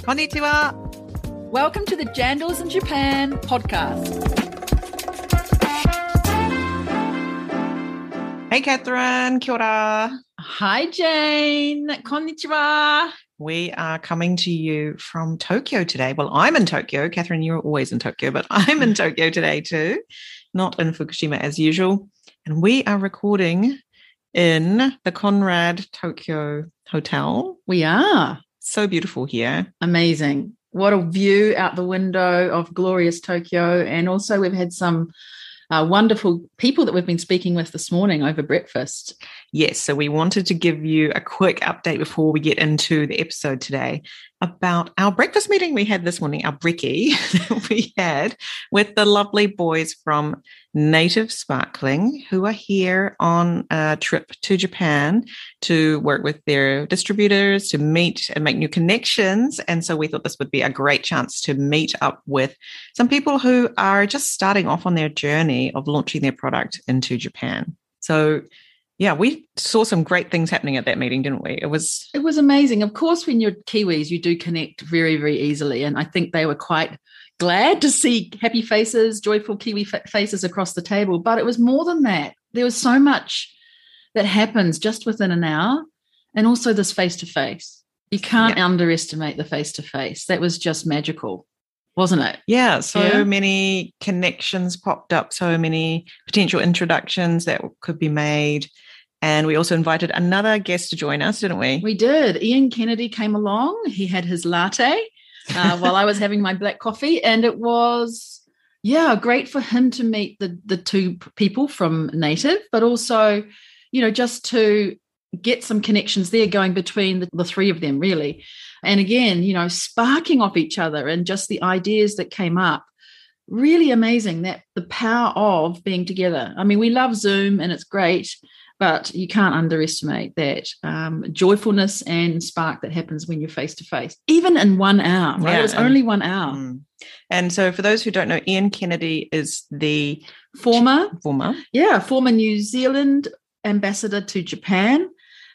Konnichiwa. Welcome to the Jandals in Japan podcast. Hey, Catherine. Kia ora. Hi, Jane. Konnichiwa. We are coming to you from Tokyo today. Well, I'm in Tokyo. Catherine, you're always in Tokyo, but I'm in Tokyo today too, not in Fukushima as usual. And we are recording in the Conrad Tokyo Hotel. We are. So beautiful here. Amazing. What a view out the window of glorious Tokyo. And also we've had some wonderful people that we've been speaking with this morning over breakfast. Yes, so we wanted to give you a quick update before we get into the episode today about our breakfast meeting we had this morning, our brekkie that we had with the lovely boys from Native Sparkling, who are here on a trip to Japan to work with their distributors, to meet and make new connections. And so we thought this would be a great chance to meet up with some people who are just starting off on their journey of launching their product into Japan. So yeah, we saw some great things happening at that meeting, didn't we? It was amazing. Of course, when you're Kiwis, you do connect very, very easily. And I think they were quite glad to see happy faces, joyful Kiwi faces across the table. But it was more than that. There was so much that happens just within an hour. And also this face-to-face. You can't underestimate the face-to-face. That was just magical, wasn't it? Yeah, so many connections popped up, so many potential introductions that could be made. And we also invited another guest to join us, didn't we? We did. Ian Kennedy came along. He had his latte while I was having my black coffee. And it was, great for him to meet the two people from Native, but also, just to get some connections there going between the three of them, really. And again, sparking off each other and just the ideas that came up. Really amazing, that the power of being together. I mean, we love Zoom and it's great, but you can't underestimate that joyfulness and spark that happens when you're face-to-face, even in 1 hour, right? It was only 1 hour. And so for those who don't know, Ian Kennedy is the former New Zealand ambassador to Japan.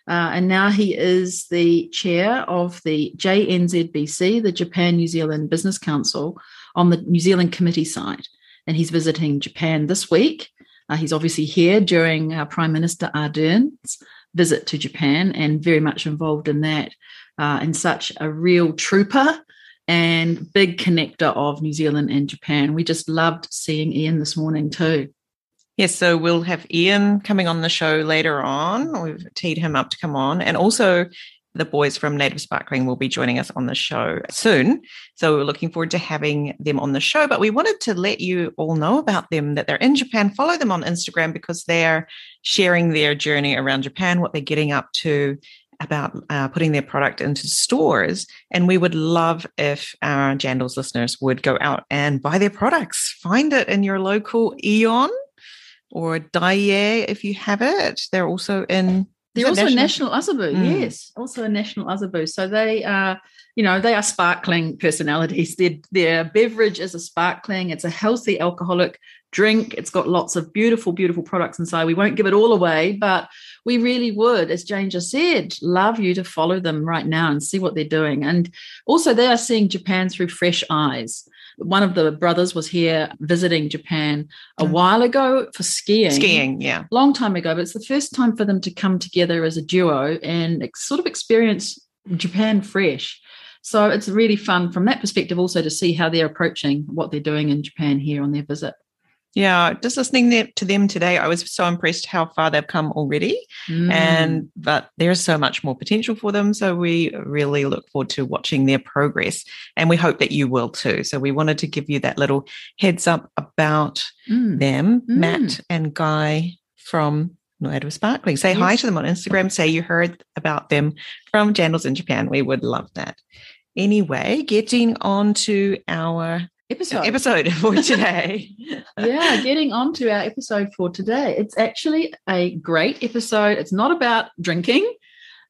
And now he is the chair of the JNZBC, the Japan New Zealand Business Council, on the New Zealand committee side. And he's visiting Japan this week. He's obviously here during Prime Minister Ardern's visit to Japan and very much involved in that, and such a real trooper and big connector of New Zealand and Japan. We just loved seeing Ian this morning too. Yes, so we'll have Ian coming on the show later on. We've teed him up to come on. And also the boys from Native Sparkling will be joining us on the show soon. So we're looking forward to having them on the show. But we wanted to let you all know about them, that they're in Japan. Follow them on Instagram because they're sharing their journey around Japan, what they're getting up to, about putting their product into stores. And we would love if our Jandals listeners would go out and buy their products. Find it in your local Aeon or Daiye if you have it. They're also in... They're also National Azabu, yes. Also a National Azabu. So they are, they are sparkling personalities. Their beverage is a sparkling. It's a healthy alcoholic drink. It's got lots of beautiful, beautiful products inside. We won't give it all away, but we really would, as Jane just said, love you to follow them right now and see what they're doing. And also they are seeing Japan through fresh eyes. One of the brothers was here visiting Japan a while ago for skiing. Skiing, yeah. Long time ago, but it's the first time for them to come together as a duo and sort of experience Japan fresh. So it's really fun from that perspective also to see how they're approaching what they're doing in Japan here on their visit. Yeah, just listening to them today, I was so impressed how far they've come already. But there's so much more potential for them. So we really look forward to watching their progress. And we hope that you will too. So we wanted to give you that little heads up about them, Matt and Guy from Native Sparkling. Say hi to them on Instagram. Say you heard about them from Jandals in Japan. We would love that. Anyway, getting on to our episode for today. Getting on to our episode for today. It's actually a great episode. It's not about drinking,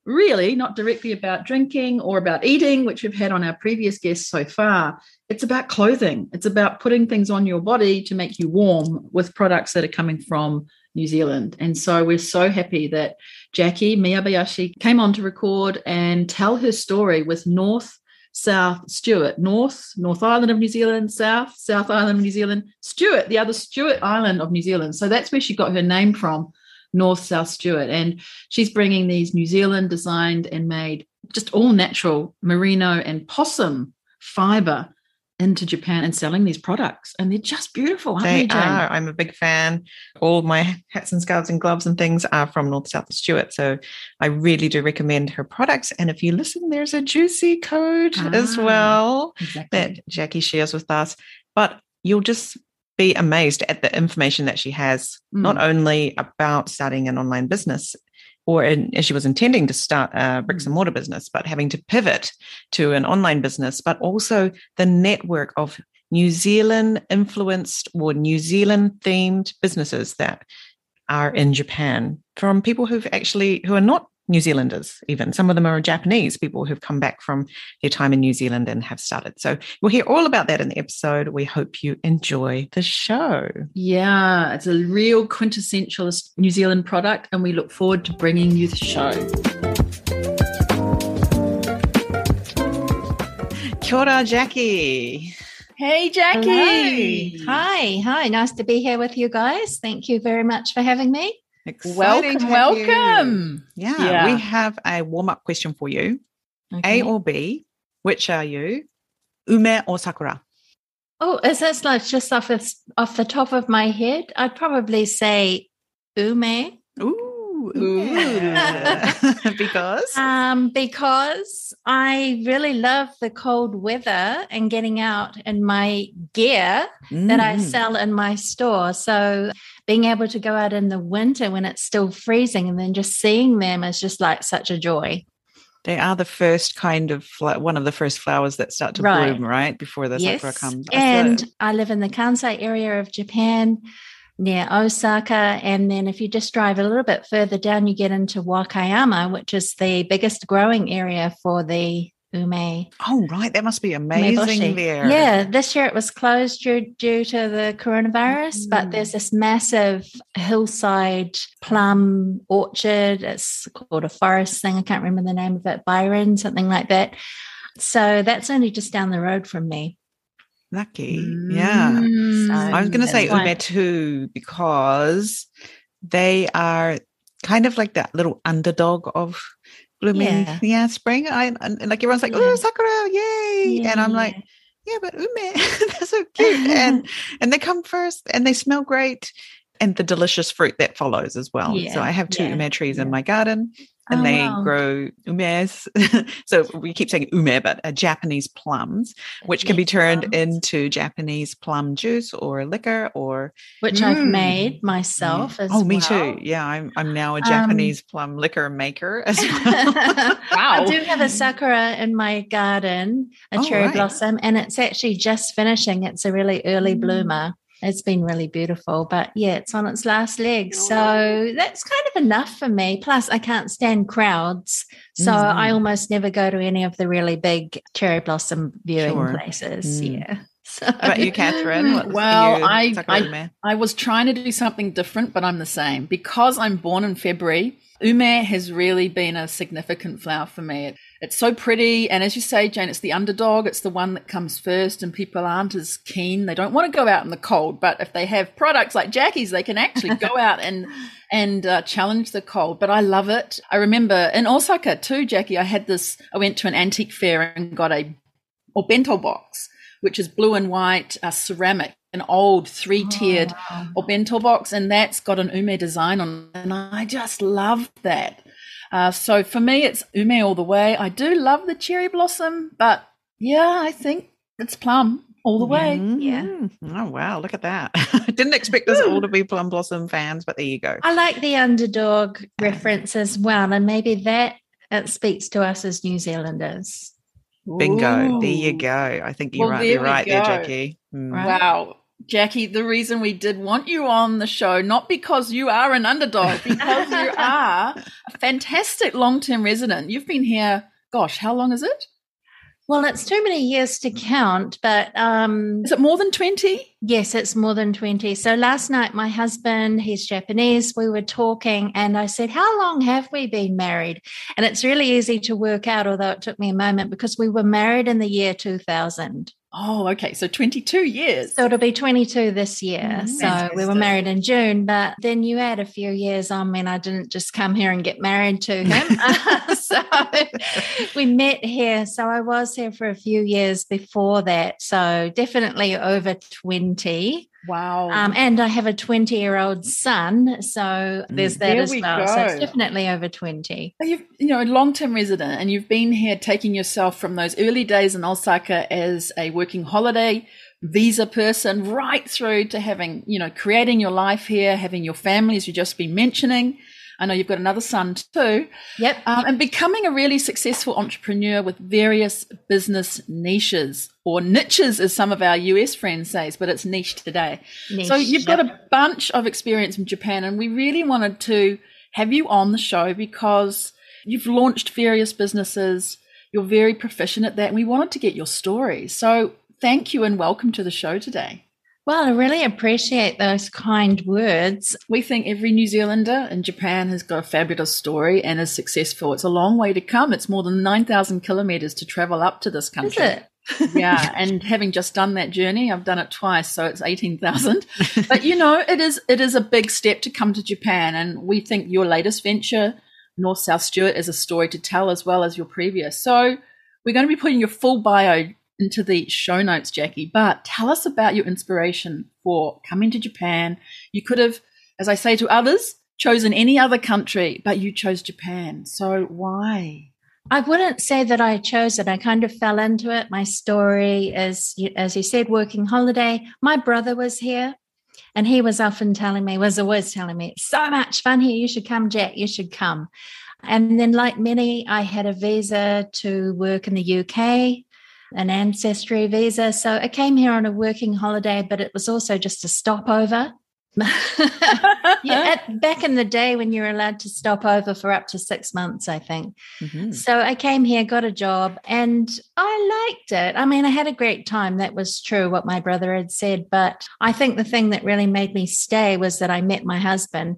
really, not directly about drinking or about eating, which we've had on our previous guests so far. It's about clothing. It's about putting things on your body to make you warm with products that are coming from New Zealand. And so we're so happy that Jacqui Miyabayashi came on to record and tell her story with North South Stewart, North Island of New Zealand, South Island of New Zealand, Stewart, the other Stewart Island of New Zealand. So that's where she got her name from, North South Stewart. And she's bringing these New Zealand designed and made just all natural merino and possum fibre into Japan and selling these products, and they're just beautiful, aren't they, Jane? I'm a big fan. All my hats and scarves and gloves and things are from North South Stewart, so I really do recommend her products. And if you listen, there's a juicy code as well that Jacqui shares with us. But you'll just be amazed at the information that she has, not only about starting an online business, as she was intending to start a bricks and mortar business, but having to pivot to an online business, but also the network of New Zealand influenced or New Zealand themed businesses that are in Japan from people who are not New Zealanders, even. Some of them are Japanese people who've come back from their time in New Zealand and have started. So we'll hear all about that in the episode. We hope you enjoy the show. Yeah, it's a real quintessential New Zealand product, and we look forward to bringing you the show. Kia ora, Jacqui. Hey, Jacqui. Hello. Hi. Nice to be here with you guys. Thank you very much for having me. Welcome. Yeah, we have a warm-up question for you. Okay. A or B, which are you? Ume or Sakura? Oh, is this like just off the top of my head? I'd probably say ume. Ooh. Because? Because I really love the cold weather and getting out in my gear that I sell in my store. So being able to go out in the winter when it's still freezing and then just seeing them is just like such a joy. They are the first kind of one of the first flowers that start to bloom, right? Before the Sakura comes. And I live in the Kansai area of Japan, near Osaka. And then if you just drive a little bit further down, you get into Wakayama, which is the biggest growing area for the ume. Oh, right. That must be amazing there. Yeah. This year it was closed due to the coronavirus, but there's this massive hillside plum orchard. It's called a forest thing. I can't remember the name of it. Byron, something like that. So that's only just down the road from me. Lucky. Yeah. So I was going to say ume too, because they are kind of like that little underdog of blooming spring. And like everyone's like, oh, Sakura, yay. And I'm like, yeah, but ume, they're so cute. and they come first and they smell great. And the delicious fruit that follows as well. So I have 2 ume trees in my garden. And they grow umes. So we keep saying ume, but Japanese plums, which can be turned into Japanese plum juice or liquor, which I've made myself as well. Oh, me too. Yeah, I'm now a Japanese plum liquor maker as well. Wow! I do have a sakura in my garden, a cherry blossom, and it's actually just finishing. It's a really early bloomer. It's been really beautiful, but it's on its last legs. So that's kind of enough for me. Plus, I can't stand crowds. So I almost never go to any of the really big cherry blossom viewing places. Yeah. So. How about you, Catherine? Well, I was trying to do something different, but I'm the same. Because I'm born in February, ume has really been a significant flower for me. It's so pretty. And as you say, Jane, it's the underdog. It's the one that comes first and people aren't as keen. They don't want to go out in the cold. But if they have products like Jacqui's, they can actually go out and challenge the cold. But I love it. I remember in Osaka too, Jacqui, I went to an antique fair and got a bento box, which is blue and white ceramic, an old 3-tiered bento box. And that's got an ume design on it. And I just love that. So for me, it's ume all the way. I do love the cherry blossom, but I think it's plum all the way. Yeah. Oh, wow. Look at that. I didn't expect us all to be plum blossom fans, but there you go. I like the underdog reference as well. And maybe that it speaks to us as New Zealanders. Bingo. There you go. I think you're right there, Jacqui. Right. Wow. Jacqui, the reason we did want you on the show, not because you are an underdog, because you are a fantastic long-term resident. You've been here, gosh, how long is it? Well, it's too many years to count, but is it more than 20? Yes, it's more than 20. So last night, my husband, he's Japanese, we were talking and I said, how long have we been married? And it's really easy to work out, although it took me a moment, because we were married in the year 2000. Oh, okay. So 22 years. So it'll be 22 this year. So fantastic. We were married in June, but then you add a few years on. I mean, I didn't just come here and get married to him. So we met here. So I was here for a few years before that. So definitely over 20. Wow. And I have a 20-year-old son. So there's that as well. Go. So it's definitely over 20. You've, a long-term resident, and you've been here taking yourself from those early days in Osaka as a working holiday visa person right through to having, creating your life here, having your family, as you've just been mentioning. I know you've got another son too. Yep. And becoming a really successful entrepreneur with various business niches, or niches as some of our US friends say, but it's niche today. So you've got a bunch of experience in Japan, and we really wanted to have you on the show because you've launched various businesses. You're very proficient at that, and we wanted to get your story. So thank you and welcome to the show today. Well, I really appreciate those kind words. We think every New Zealander in Japan has got a fabulous story and is successful. It's a long way to come. It's more than 9,000 kilometres to travel up to this country. Is it? Yeah, and having just done that journey, I've done it twice, so it's 18,000. But, it is a big step to come to Japan, and we think your latest venture, North South Stewart, is a story to tell as well as your previous. So we're going to be putting your full bio into the show notes, Jacqui, but tell us about your inspiration for coming to Japan. You could have, as I say to others, chosen any other country, but you chose Japan. So why? I wouldn't say that I chose it. I kind of fell into it. My story is, as you said, working holiday. My brother was here and he was always telling me, it's so much fun here. You should come, Jack, you should come. And then like many, I had a visa to work in the UK, an ancestry visa. So I came here on a working holiday, but it was also just a stopover. Back in the day when you were allowed to stop over for up to 6 months, I think. Mm-hmm. So I came here, got a job, and I liked it. I mean, I had a great time. That was true, what my brother had said. But I think the thing that really made me stay was that I met my husband,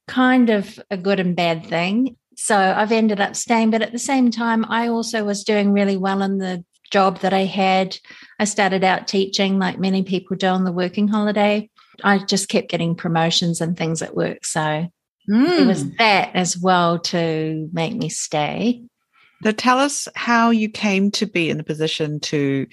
kind of a good and bad thing. So I've ended up staying. But at the same time, I also was doing really well in the job that I had. I started out teaching like many people do on the working holiday. I just kept getting promotions and things at work. So it was that as well to make me stay. So tell us how you came to be in the position to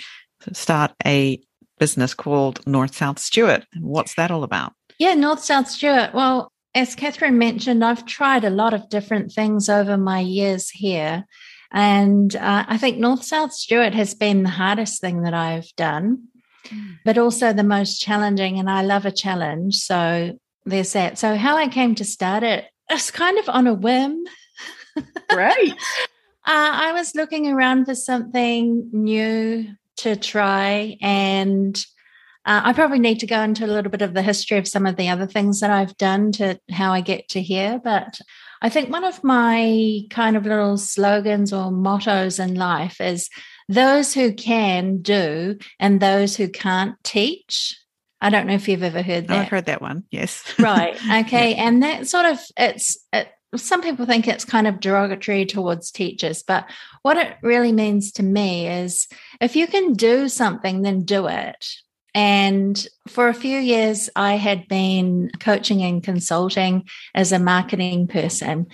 start a business called North South Stewart. What's that all about? Yeah, North South Stewart. Well, as Catherine mentioned, I've tried a lot of different things over my years here. And I think North South Stewart has been the hardest thing that I've done, but also the most challenging. And I love a challenge. So there's that. So how I came to start it, it's kind of on a whim. Great. I was looking around for something new to try. And I probably need to go into a little bit of the history of some of the other things that I've done to how I get to here. But I think one of my kind of little slogans or mottos in life is those who can do and those who can't teach. I don't know if you've ever heard that. Oh, I've heard that one, yes. Right, okay. Yeah. And that sort of, some people think it's kind of derogatory towards teachers, but what it really means to me is if you can do something, then do it. And for a few years, I had been coaching and consulting as a marketing person.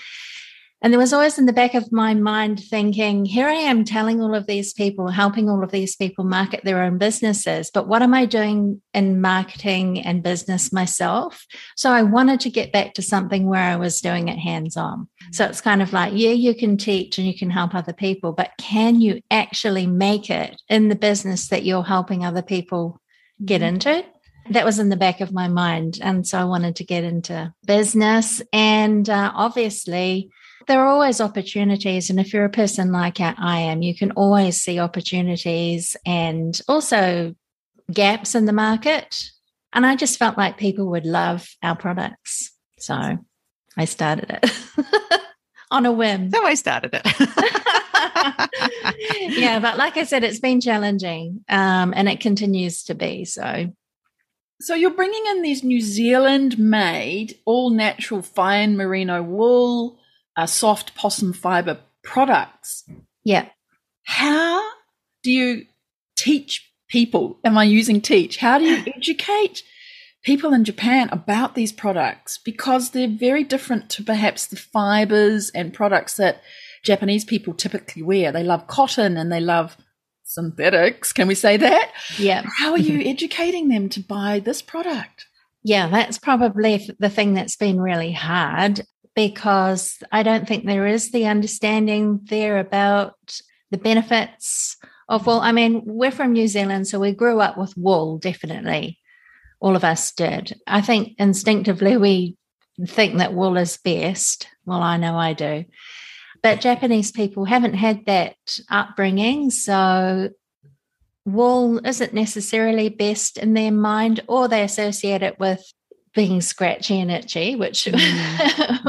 And there was always in the back of my mind thinking, here I am telling all of these people, helping all of these people market their own businesses. But what am I doing in marketing and business myself? So I wanted to get back to something where I was doing it hands-on. So it's kind of like, yeah, you can teach and you can help other people, but can you actually make it in the business that you're helping other people get into? That was in the back of my mind. And so I wanted to get into business. And obviously, there are always opportunities. And if you're a person like I am, you can always see opportunities and also gaps in the market. And I just felt like people would love our products. So I started it on a whim. So I started it. Yeah, but like I said, it's been challenging, and it continues to be so. So you're bringing in these New Zealand-made, all-natural fine merino wool, soft possum fibre products. Yeah. How do you teach people? Am I using teach? How do you educate people in Japan about these products? Because they're very different to perhaps the fibres and products that Japanese people typically wear. They love cotton and they love synthetics. Can we say that? Yeah. How are you educating them to buy this product? Yeah, that's probably the thing that's been really hard, because I don't think there is the understanding there about the benefits of wool. I mean, we're from New Zealand, so we grew up with wool, definitely. All of us did. I think instinctively we think that wool is best. Well, I know I do. But Japanese people haven't had that upbringing, so wool isn't necessarily best in their mind, or they associate it with being scratchy and itchy, which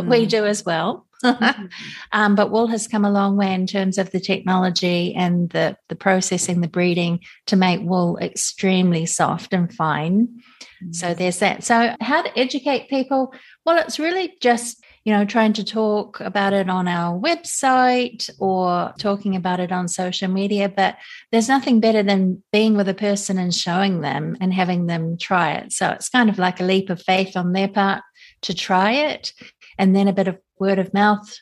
we do as well. But wool has come a long way in terms of the technology and the processing, the breeding to make wool extremely soft and fine. So there's that. So how to educate people? Well, it's really just, trying to talk about it on our website or talking about it on social media. But there's nothing better than being with a person and showing them and having them try it. So it's kind of like a leap of faith on their part to try it, and then a bit of word of mouth.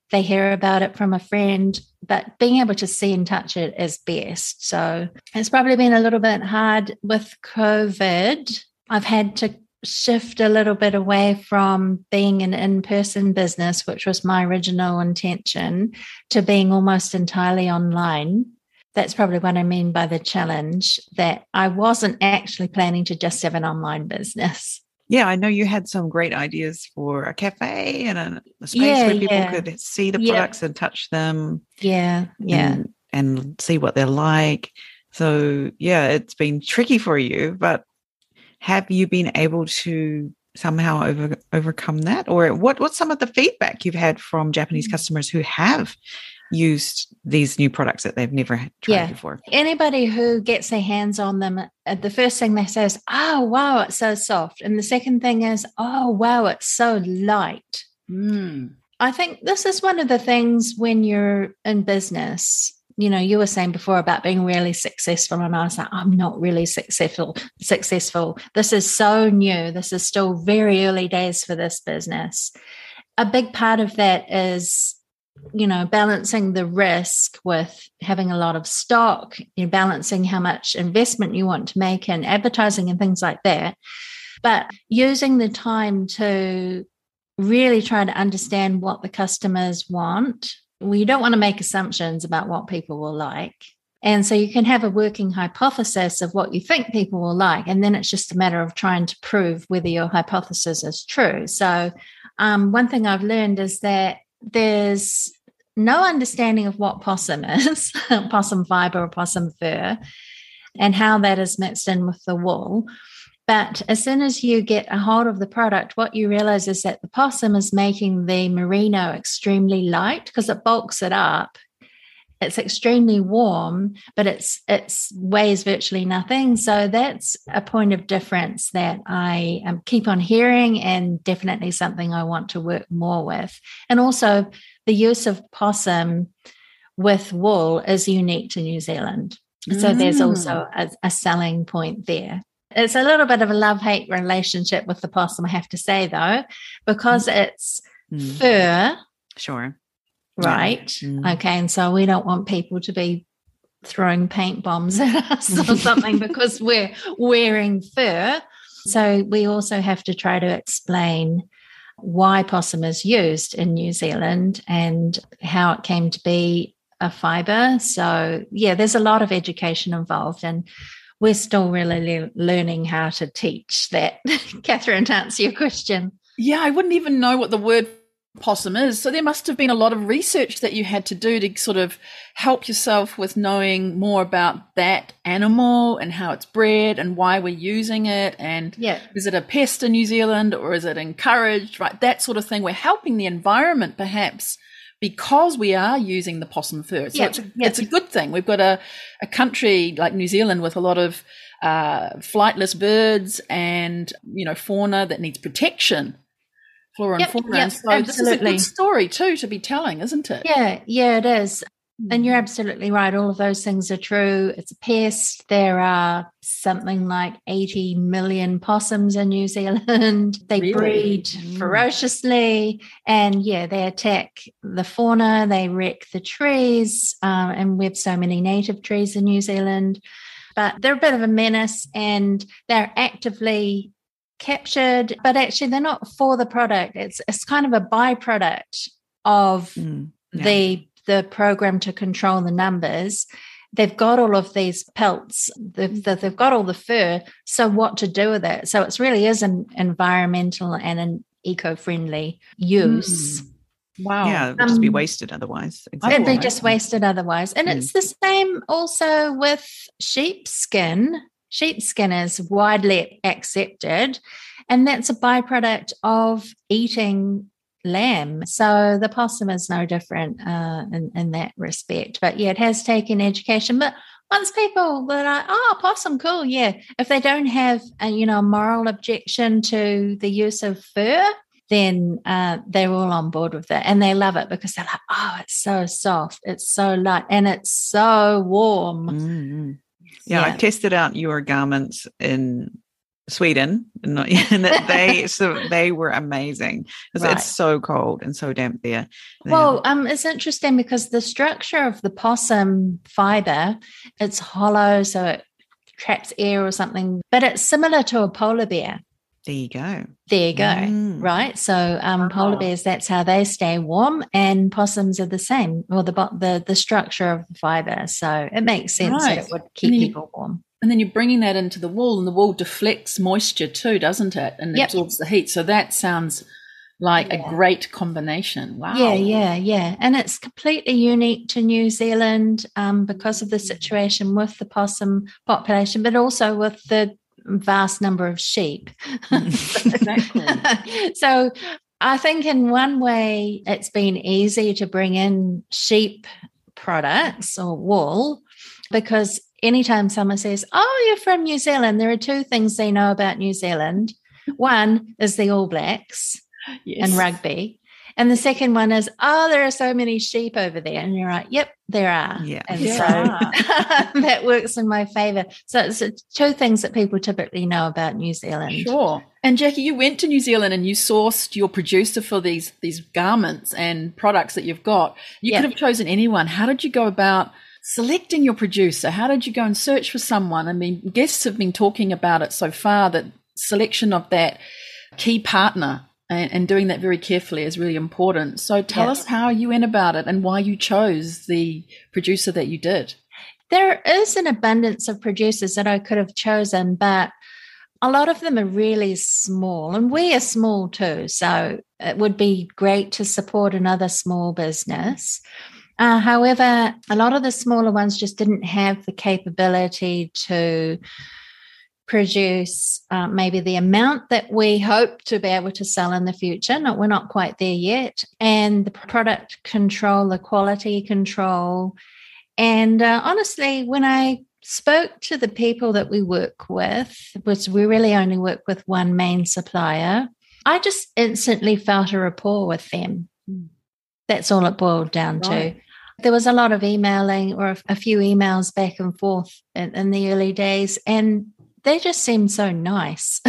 They hear about it from a friend, but being able to see and touch it is best. So it's probably been a little bit hard with COVID. I've had to shift a little bit away from being an in-person business, which was my original intention, to being almost entirely online. That's probably what I mean by the challenge, that I wasn't actually planning to just have an online business. Yeah, I know you had some great ideas for a cafe and a space where people could see the products and touch them. Yeah. And see what they're like. So, yeah, it's been tricky for you, but have you been able to somehow overcome that? Or what's some of the feedback you've had from Japanese customers who have used these new products that they've never tried before? Anybody who gets their hands on them, the first thing they say is, oh, wow, it's so soft. And the second thing is, oh, wow, it's so light. I think this is one of the things when you're in business. You were saying before about being really successful, and I was like, I'm not really successful. This is so new. This is still very early days for this business. A big part of that is, balancing the risk with having a lot of stock, balancing how much investment you want to make in advertising and things like that. But using the time to really try to understand what the customers want. Well, you don't want to make assumptions about what people will like. And so you can have a working hypothesis of what you think people will like. And then it's just a matter of trying to prove whether your hypothesis is true. So one thing I've learned is that there's no understanding of what possum is, possum fibre or possum fur, and how that is mixed in with the wool. But as soon as you get a hold of the product, what you realize is that the possum is making the merino extremely light because it bulks it up. It's extremely warm, but it weighs virtually nothing. So that's a point of difference that I keep on hearing, and definitely something I want to work more with. And also the use of possum with wool is unique to New Zealand. So there's also a selling point there. It's a little bit of a love-hate relationship with the possum, I have to say, though, because it's fur. Sure. Right. Yeah. Okay. And so we don't want people to be throwing paint bombs at us or something because we're wearing fur. So we also have to try to explain why possum is used in New Zealand and how it came to be a fibre. So, yeah, there's a lot of education involved, and we're still really learning how to teach that. Catherine, to answer your question. Yeah, I wouldn't even know what the word possum is. So there must have been a lot of research that you had to do to sort of help yourself with knowing more about that animal and how it's bred and why we're using it. And is it a pest in New Zealand or is it encouraged, right? That sort of thing. We're helping the environment perhaps because we are using the possum fur. So it's a good thing. We've got a country like New Zealand with a lot of flightless birds and, fauna that needs protection, flora and fauna. And so absolutely. This is a good story too to be telling, isn't it? Yeah, it is. And you're absolutely right. All of those things are true. It's a pest. There are something like 80 million possums in New Zealand. They breed ferociously, and they attack the fauna. They wreck the trees, and we have so many native trees in New Zealand. But they're a bit of a menace, and they're actively captured, but actually they're not for the product. It's kind of a byproduct of the program to control the numbers. They've got all of these pelts, they've got all the fur, so what to do with it? So it really is an environmental and an eco-friendly use. Wow. Yeah, it would just be wasted otherwise. Exactly. It'd be just wasted otherwise. And it's the same also with sheepskin. Sheepskin is widely accepted, and that's a byproduct of eating lamb. So the possum is no different in that respect. But it has taken education. But once people are like, possum, cool, if they don't have a moral objection to the use of fur, then they're all on board with it, and they love it because they're like, it's so soft, it's so light, and it's so warm. Mm-hmm. Yeah, I tested out your garments in Sweden, and they were amazing. It's so cold and so damp there. Well, it's interesting because the structure of the possum fibre, it's hollow, so it traps air or something, but it's similar to a polar bear. There you go. Right? So polar bears, that's how they stay warm, and possums are the same, or the structure of the fibre. So it makes sense that it would keep people warm. And then you're bringing that into the wool, and the wool deflects moisture too, doesn't it? And absorbs the heat. So that sounds like a great combination. Wow. Yeah. And it's completely unique to New Zealand because of the situation with the possum population, but also with the vast number of sheep. Exactly. So I think in one way it's been easy to bring in sheep products or wool, because anytime someone says, you're from New Zealand, there are two things they know about New Zealand. One is the All Blacks and rugby. And the second one is, there are so many sheep over there. And you're like, yep, there are. Yeah. And so that works in my favour. So it's two things that people typically know about New Zealand. Sure. And Jacqui, you went to New Zealand and you sourced your producer for these garments and products that you've got. You could have chosen anyone. How did you go about selecting your producer? How did you go and search for someone? I mean, guests have been talking about it so far, that selection of that key partner and doing that very carefully is really important. So tell us how you went about it and why you chose the producer that you did. There is an abundance of producers that I could have chosen, but a lot of them are really small, and we are small too. So it would be great to support another small business. However, a lot of the smaller ones just didn't have the capability to produce maybe the amount that we hope to be able to sell in the future. No, we're not quite there yet. And the product control, the quality control. And honestly, when I spoke to the people that we work with, which we really only work with one main supplier, I just instantly felt a rapport with them. That's all it boiled down to. There was a lot of emailing, or a few emails back and forth in the early days, and they just seemed so nice.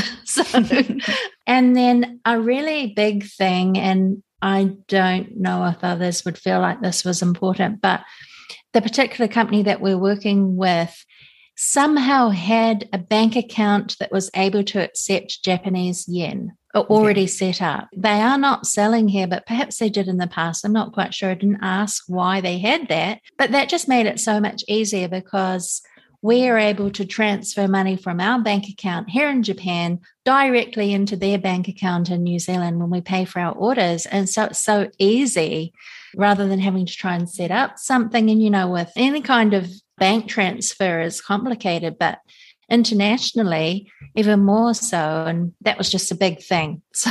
And then a really big thing, and I don't know if others would feel like this was important, but the particular company that we're working with somehow had a bank account that was able to accept Japanese yen already set up. They are not selling here, but perhaps they did in the past. I'm not quite sure. I didn't ask why they had that, but that just made it so much easier, because we are able to transfer money from our bank account here in Japan directly into their bank account in New Zealand when we pay for our orders. And so it's so easy, rather than having to try and set up something. And, with any kind of bank transfer is complicated, but internationally, even more so. And that was just a big thing. So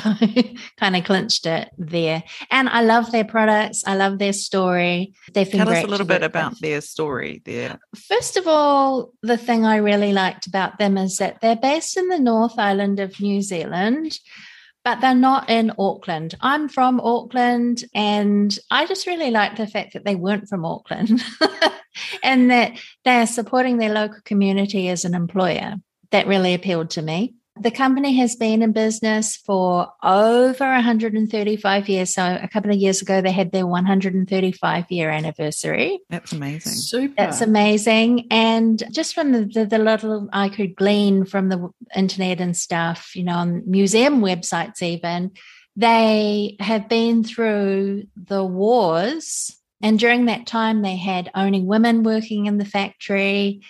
kind of clinched it there. And I love their products. I love their story. They've been Tell great us a little bit about their story there. First of all, the thing I really liked about them is that they're based in the North Island of New Zealand, but they're not in Auckland. I'm from Auckland, and I just really liked the fact that they weren't from Auckland and that they're supporting their local community as an employer. That really appealed to me. The company has been in business for over 135 years. So a couple of years ago, they had their 135-year anniversary. That's amazing. Super. That's amazing. And just from the little I could glean from the internet and stuff, on museum websites even, they have been through the wars. And during that time, they had only women working in the factory.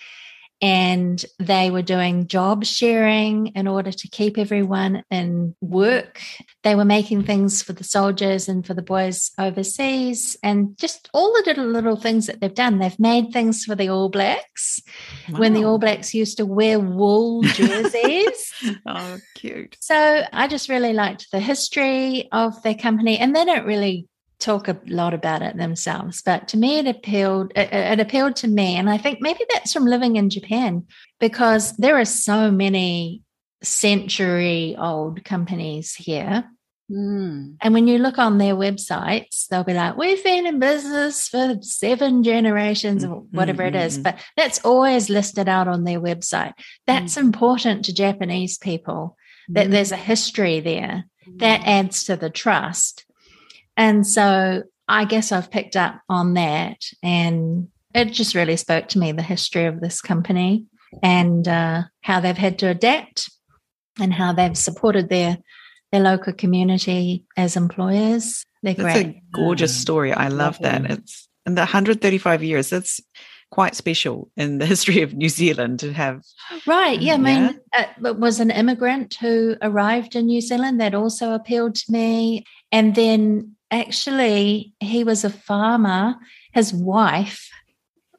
And they were doing job sharing in order to keep everyone in work. They were making things for the soldiers and for the boys overseas, and just all the little things that they've done. They've made things for the All Blacks when the All Blacks used to wear wool jerseys. Oh, cute. So I just really liked the history of their company, and they don't really talk a lot about it themselves, but to me it appealed to me. And I think maybe that's from living in Japan, because there are so many century-old companies here. And when you look on their websites, they'll be like, we've been in business for 7 generations or whatever it is, but that's always listed out on their website. That's important to Japanese people, that there's a history there. That adds to the trust. And so I guess I've picked up on that, and it just really spoke to me, the history of this company and how they've had to adapt and how they've supported their local community as employers. They're That's great. a gorgeous story. I love that. It's in the 135 years. That's quite special in the history of New Zealand to have. Right. Yeah. I mean, it was an immigrant who arrived in New Zealand. That also appealed to me. And then actually, he was a farmer. His wife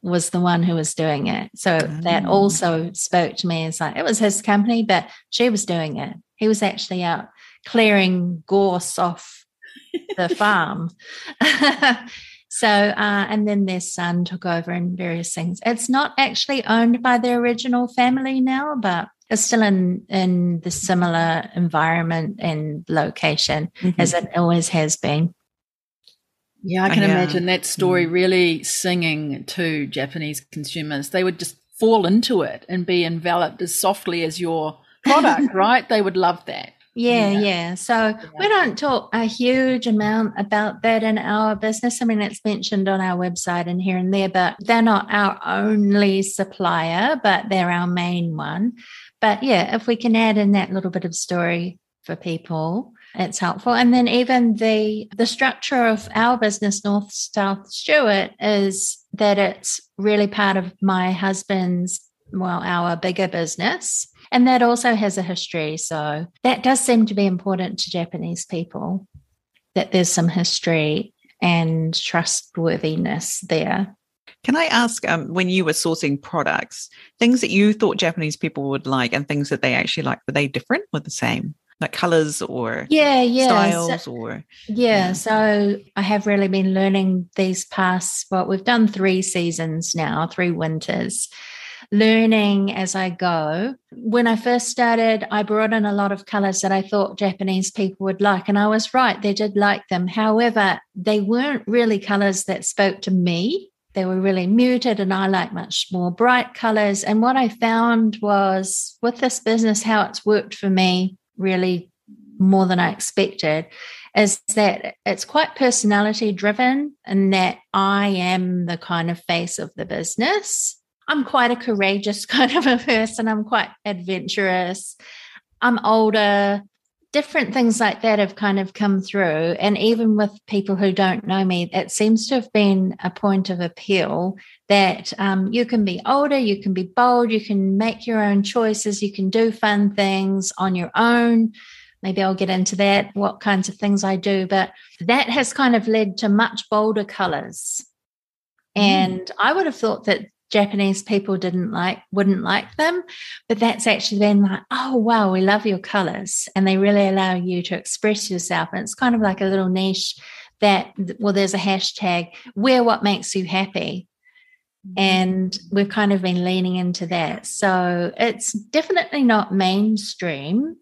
was the one who was doing it. So that also spoke to me. It's like, it was his company, but she was doing it. He was actually out clearing gorse off the farm. So, and then their son took over and various things. It's not actually owned by the original family now, but it's still in the similar environment and location as it always has been. Yeah, I can imagine that story really singing to Japanese consumers. They would just fall into it and be enveloped as softly as your product, right? They would love that. Yeah. So we don't talk a huge amount about that in our business. I mean, it's mentioned on our website and here and there, but they're not our only supplier, but they're our main one. But yeah, if we can add in that little bit of story for people, it's helpful. And then even the structure of our business, North South Stewart, is that it's really part of my husband's, our bigger business. And that also has a history. So that does seem to be important to Japanese people, that there's some history and trustworthiness there. Can I ask, when you were sourcing products, things that you thought Japanese people would like and things that they actually like, were they different or the same? Like colors or styles or? Yeah, so I have really been learning these past, we've done 3 seasons now, 3 winters, learning as I go. When I first started, I brought in a lot of colors that I thought Japanese people would like, and I was right, they did like them. However, they weren't really colors that spoke to me. They were really muted, and I like much more bright colors. And what I found was with this business, how it's worked for me really more than I expected, is that it's quite personality driven, and that I am the kind of face of the business. I'm quite a courageous kind of a person. I'm quite adventurous. I'm older. Different things like that have kind of come through. And even with people who don't know me, it seems to have been a point of appeal that you can be older, you can be bold, you can make your own choices, you can do fun things on your own. Maybe I'll get into that, what kinds of things I do. But that has kind of led to much bolder colors. And I would have thought that Japanese people wouldn't like them, but that's actually been like, oh wow, we love your colors, and they really allow you to express yourself. And it's kind of like a little niche that, well, there's a hashtag, wear what makes you happy. And we've kind of been leaning into that. So it's definitely not mainstream.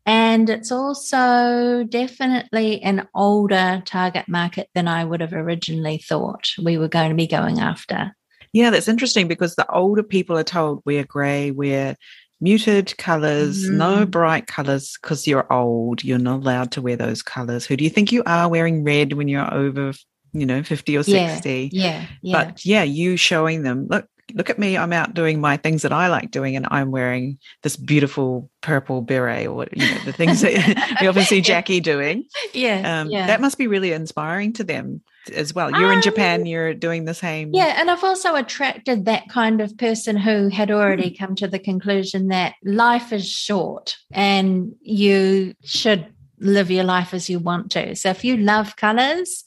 And it's also definitely an older target market than I would have originally thought we were going to be going after. Yeah, that's interesting, because the older people are told wear grey, wear muted colours, no bright colours, because you're old. You're not allowed to wear those colours. Who do you think you are, wearing red when you're over, 50 or 60? Yeah. But yeah, you showing them, look at me, I'm out doing my things that I like doing, and I'm wearing this beautiful purple beret, or the things that we often see Jacqui doing. Yeah. That must be really inspiring to them as well. You're in Japan, you're doing the same. Yeah, and I've also attracted that kind of person who had already come to the conclusion that life is short and you should live your life as you want to. So if you love colours,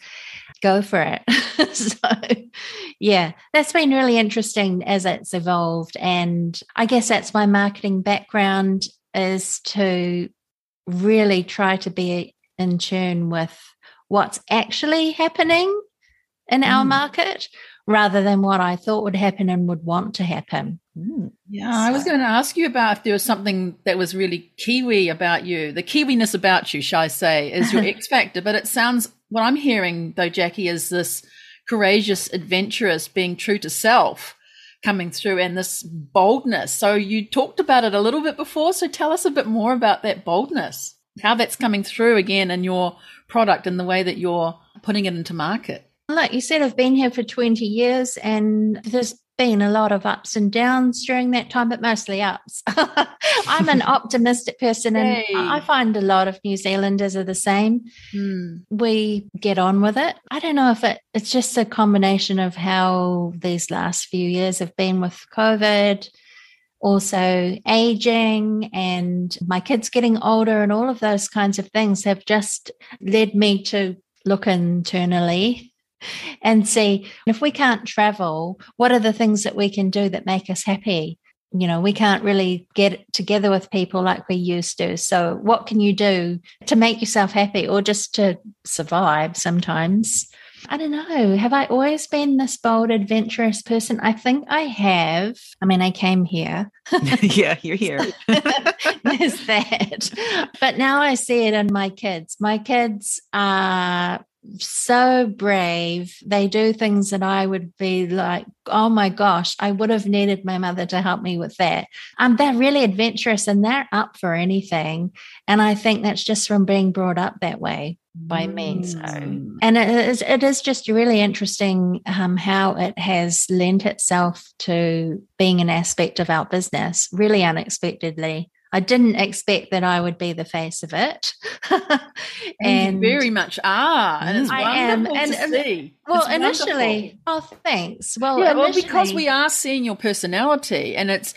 go for it. So, yeah, that's been really interesting as it's evolved. And I guess that's my marketing background, is to really try to be in tune with what's actually happening in our market, rather than what I thought would happen and would want to happen. Yeah, I was going to ask you about if there was something that was really Kiwi about you. The Kiwiness about you, shall I say, is your X factor. But it sounds, what I'm hearing though, Jacqui, is this courageous adventurous, being true to self coming through, and this boldness. So you talked about it a little bit before. So tell us a bit more about that boldness, how that's coming through again in your product and the way that you're putting it into market. Like you said, I've been here for 20 years, and there's been a lot of ups and downs during that time, but mostly ups. I'm an optimistic person, and I find a lot of New Zealanders are the same. We get on with it. I don't know if it's just a combination of how these last few years have been with COVID, also aging, and my kids getting older, and all of those kinds of things have just led me to look internally and see, if we can't travel, what are the things that we can do that make us happy? We can't really get together with people like we used to. So what can you do to make yourself happy, or just to survive sometimes? I don't know. Have I always been this bold, adventurous person? I think I have. I mean, I came here. Yeah, you're here. There's that. But now I see it in my kids. My kids are so brave. They do things that I would be like, oh my gosh, I would have needed my mother to help me with that. They're really adventurous, and they're up for anything. And I think that's just from being brought up that way by me. So, and it is just really interesting how it has lent itself to being an aspect of our business, really unexpectedly. I didn't expect that I would be the face of it. And you very much are. And it's wonderful to see. Well, initially, thanks. Well, because we are seeing your personality, and it's,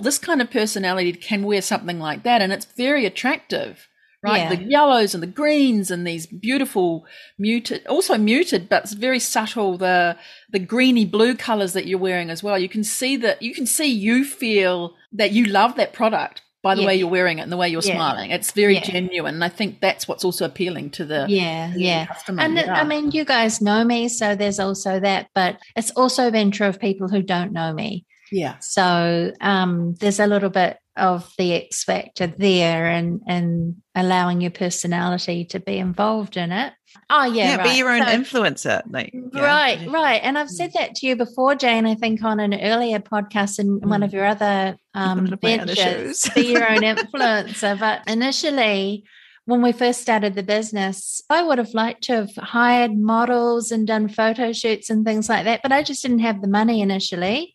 this kind of personality can wear something like that, and it's very attractive. Right, yeah. The yellows and the greens and these beautiful muted, but it's very subtle, the greeny blue colors that you're wearing as well. You can see you feel that you love that product by the way you're wearing it and the way you're smiling. It's very genuine. And I think that's what's also appealing to the customer. And I mean, you guys know me, so there's also that, but it's also been true of people who don't know me. Yeah. So there's a little bit of the X factor there, and allowing your personality to be involved in it. Oh, yeah, right. Be your own influencer. Right. And I've said that to you before, Jane, I think on an earlier podcast in one of your other ventures, be your own influencer. But initially, when we first started the business, I would have liked to have hired models and done photo shoots and things like that, but I just didn't have the money initially.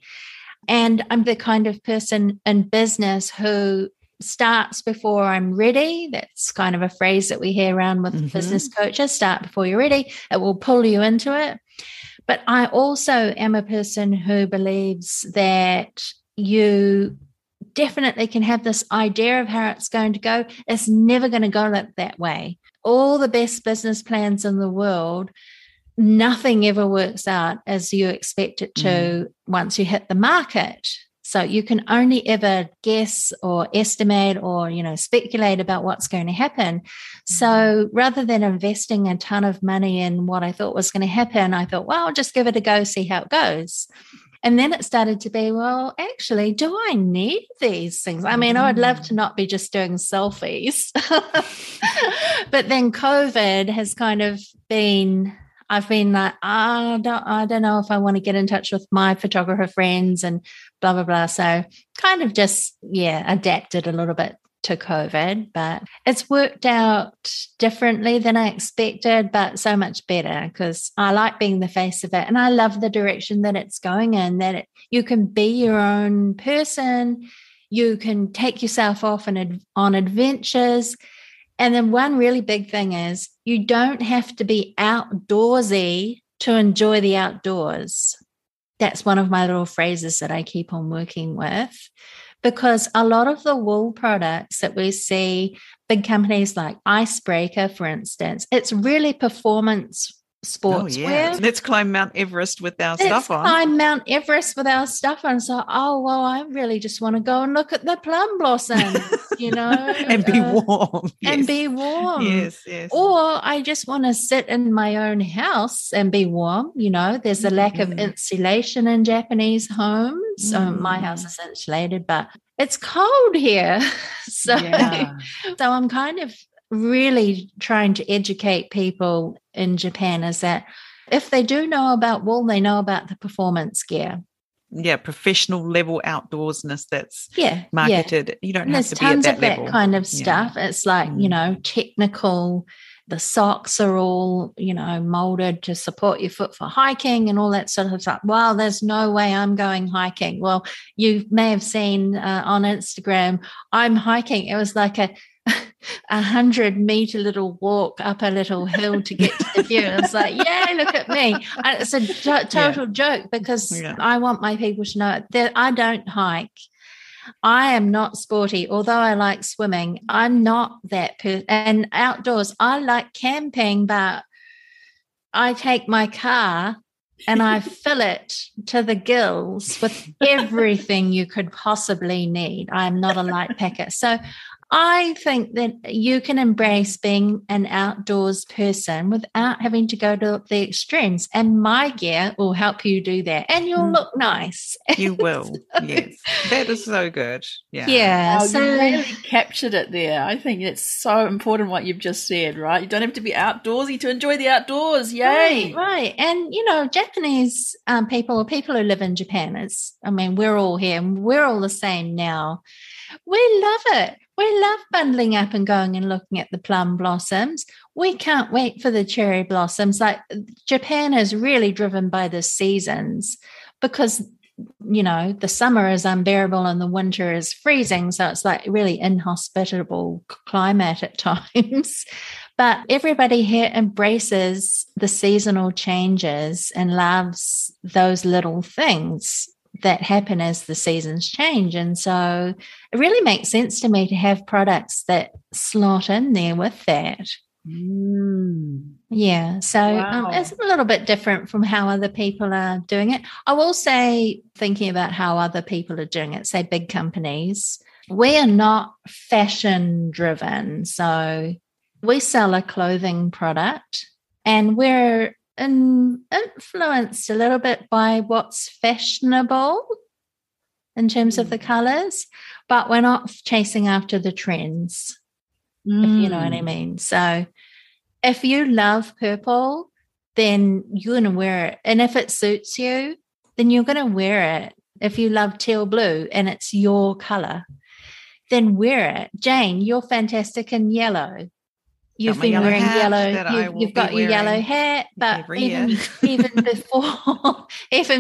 And I'm the kind of person in business who starts before I'm ready. That's kind of a phrase that we hear around with business coaches, start before you're ready. It will pull you into it. But I also am a person who believes that you definitely can have this idea of how it's going to go. It's never going to go that way. All the best business plans in the world nothing ever works out as you expect it to once you hit the market. So you can only ever guess or estimate or, speculate about what's going to happen. So rather than investing a ton of money in what I thought was going to happen, I thought, well, I'll just give it a go, see how it goes. And then it started to be, well, actually, do I need these things? I mean, I would love to not be just doing selfies. But then COVID has kind of been, I've been like, I don't know if I want to get in touch with my photographer friends and blah, blah, blah. So kind of just, adapted a little bit to COVID, but it's worked out differently than I expected, but so much better because I like being the face of it. And I love the direction that it's going in, that you can be your own person. You can take yourself off on adventures. And then one really big thing is you don't have to be outdoorsy to enjoy the outdoors. That's one of my little phrases that I keep on working with, because a lot of the wool products that we see, big companies like Icebreaker, for instance, it's really performance sportswear. Let's climb Mount Everest with our stuff on. Climb Mount Everest with our stuff on. So, I really just want to go and look at the plum blossoms, and be warm. And be warm. Yes. Or I just want to sit in my own house and be warm. There's a lack of insulation in Japanese homes. So my house is insulated, but it's cold here. So I'm kind of really trying to educate people in Japan is that if they do know about wool, they know about the performance gear. Yeah, professional level outdoorsness that's marketed. You don't have to be at that level. There's tons of that kind of stuff. It's like, technical. The socks are all, molded to support your foot for hiking and all that sort of stuff. Well, there's no way I'm going hiking. Well, you may have seen on Instagram, I'm hiking. It was like a 100-meter little walk up a little hill to get to the view. It's like, look at me. And it's a total joke because I want my people to know that I don't hike. I am not sporty, although I like swimming. I'm not that person. And outdoors, I like camping, but I take my car and I fill it to the gills with everything you could possibly need. I'm not a light packer. So I think that you can embrace being an outdoors person without having to go to the extremes. And my gear will help you do that. And you'll look nice. You will. Yes. That is so good. Yeah. Yeah. You really captured it there. I think it's so important what you've just said, right? You don't have to be outdoorsy to enjoy the outdoors. Yay. Right. And, Japanese people who live in Japan, we're all here and we're all the same now. We love it. We love bundling up and going and looking at the plum blossoms. We can't wait for the cherry blossoms. Like Japan is really driven by the seasons because, the summer is unbearable and the winter is freezing. So it's like really inhospitable climate at times. But everybody here embraces the seasonal changes and loves those little things that happen as the seasons change. And so it really makes sense to me to have products that slot in there with that. Yeah. So it's a little bit different from how other people are doing it. I will say, thinking about how other people are doing it, say big companies, we are not fashion driven. So we sell a clothing product and we're influenced a little bit by what's fashionable in terms of the colors, but we're not chasing after the trends, if you know what I mean. So if you love purple, then you're going to wear it. And if it suits you, then you're going to wear it. If you love teal blue and it's your color, then wear it. Jane, you're fantastic in yellow. You've been wearing yellow. You've got your yellow hat, but even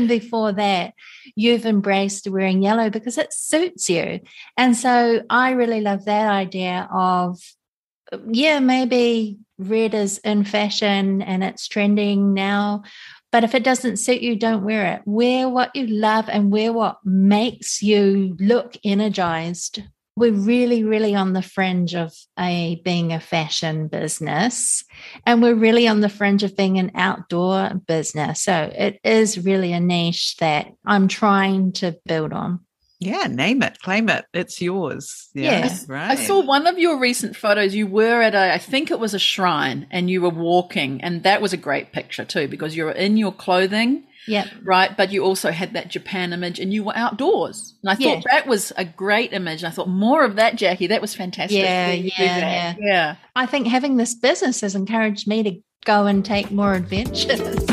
before that, you've embraced wearing yellow because it suits you. And so I really love that idea of, maybe red is in fashion and it's trending now, but if it doesn't suit you, don't wear it. Wear what you love and wear what makes you look energized. we're really, really on the fringe of being a fashion business, and we're really on the fringe of being an outdoor business. So it is really a niche that I'm trying to build on. Yeah, name it, claim it. It's yours. Yeah. Right. I saw one of your recent photos. You were at I think it was a shrine, and you were walking, and that was a great picture too, because you were in your clothing. Yeah. Right. But you also had that Japan image, and you were outdoors. And I thought that was a great image. I thought more of that, Jacqui. That was fantastic. Yeah. I think having this business has encouraged me to go and take more adventures.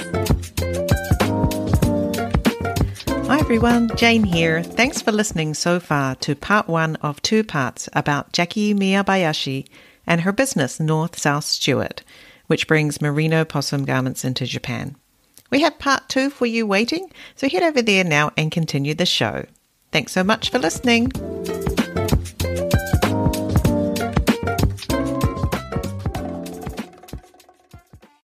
Hi everyone, Jane here. Thanks for listening so far to part 1 of 2 parts about Jacqui Miyabayashi and her business North South Stewart, which brings merino possum garments into Japan. We have part 2 for you waiting, so head over there now and continue the show. Thanks so much for listening.